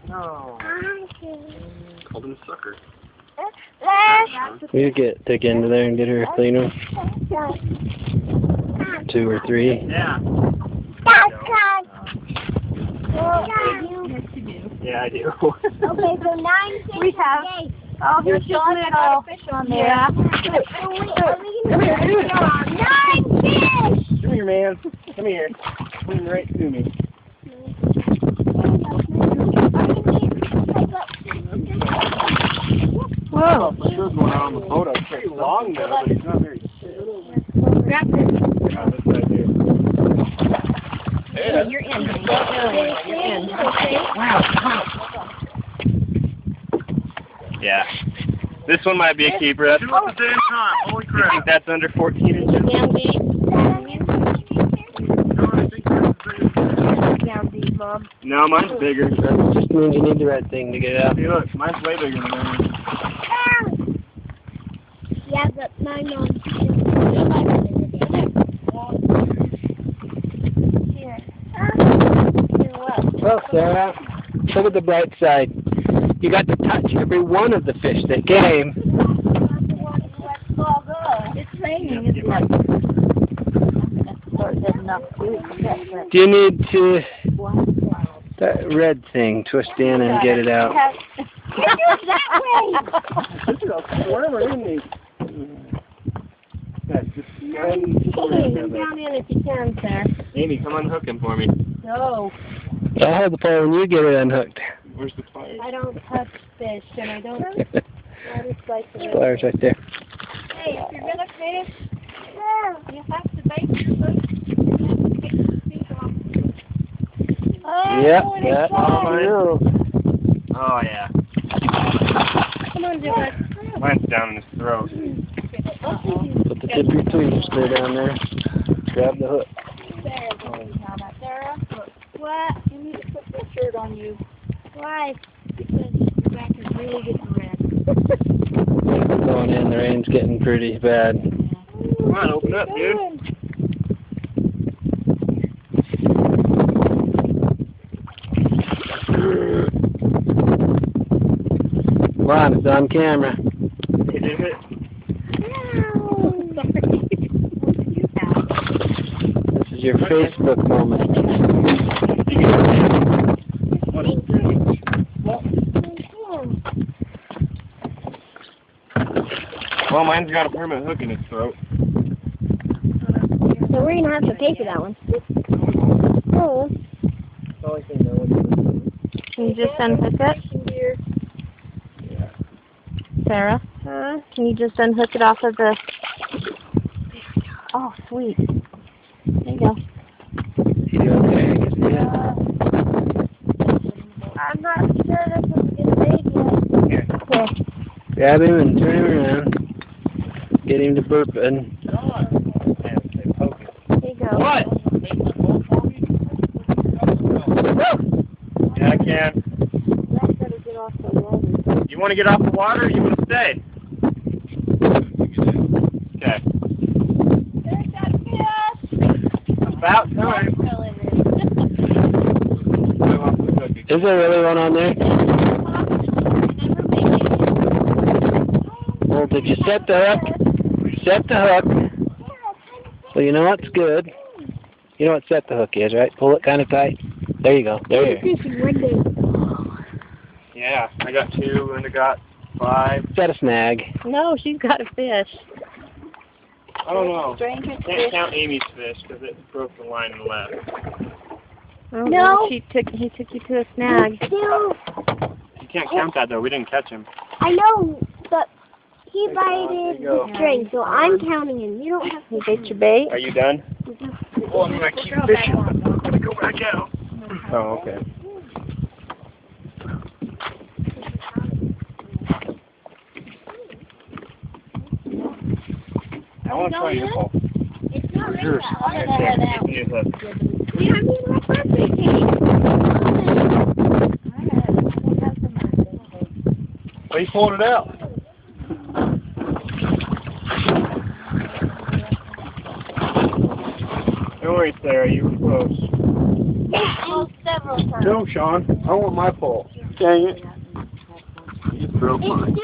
No. Called him a sucker. We could take into there and get her a clean one. 2 or 3. Yeah. Yeah, I do. Okay, so 9 fish. We have. Oh, here's just little fish on there. Yeah. Come here. 9 fish. Come here, man. Come here. Swim right to me. Whoa. For sure going out on the boat. It's pretty long though, but he's not very sick. Grab this. Yeah, this right here. Yeah, you're in. You're in. Wow. Yeah. This one might be a keeper. That's, Two at the same time. Holy crap. I think that's under 14 inches. Down deep. Down deep, Bob. No, mine's bigger. That just means you need the right thing to get it out. See, look, mine's way bigger than mine. Yeah, but my mom. Well, Sarah, look at the bright side. You got to touch every one of the fish that came. It's raining, isn't it? Do you need to that red thing twist in and get it out? Wherever in these. Yeah, just Down in if you can, sir. Amy, come unhook him for me. No. I'll hold the pole when you get it unhooked. Where's the pliers? I don't touch fish, and I don't. I just like to. Pliers right there. Hey, if you're gonna fish, you have to bait your hook. Yep, that. Oh, yeah. Come on, do it. Mine's down in his throat. Put the tip of your tweezers clear down there. Grab the hook. Sarah, what? You need to put that shirt on you. Why? Because your back is really getting red. We're going in. The rain's getting pretty bad. Come on, open up, dude. Come on, it's on camera. Is it? This is your Facebook moment. Well, mine's got a permanent hook in its throat. So we're gonna have to pay for that one. Oh. Can you just unhook it? Sarah? Huh? Can you just unhook it off of the... Oh, sweet. There you go. You okay? I'm not sure this one's gonna make it. Here. Okay. Grab him and turn him around. Get him to burping. There you go. What? Yeah, I can. You want to get off the water or you want to stay? Okay. There's that fish. About time. Is there really one on there? Well, did you set the hook? Set the hook. So you know what's good. You know what set the hook is, right? Pull it kind of tight. There you go. There you go. Yeah, I got 2 and I got 5. Is that a snag? No, she's got a fish. I don't know. Can't count Amy's fish because it broke the line and left. Oh, No. he took you to a snag. Still, You can't count that though. We didn't catch him. I know, but he bited go. the string, so I'm counting him. You don't have to. You bait your bait? Are you done? Oh, I'm gonna keep fishing. I'm gonna go back out. Oh, okay. I want to try your pole. It's not really Yours. that hard. Give me a hook. Yeah, I mean, my birthday cake. Well, you pulled it out. Don't worry, Sarah. You were close. Almost 7 No, Sean. I want my pole. Dang it. You broke mine.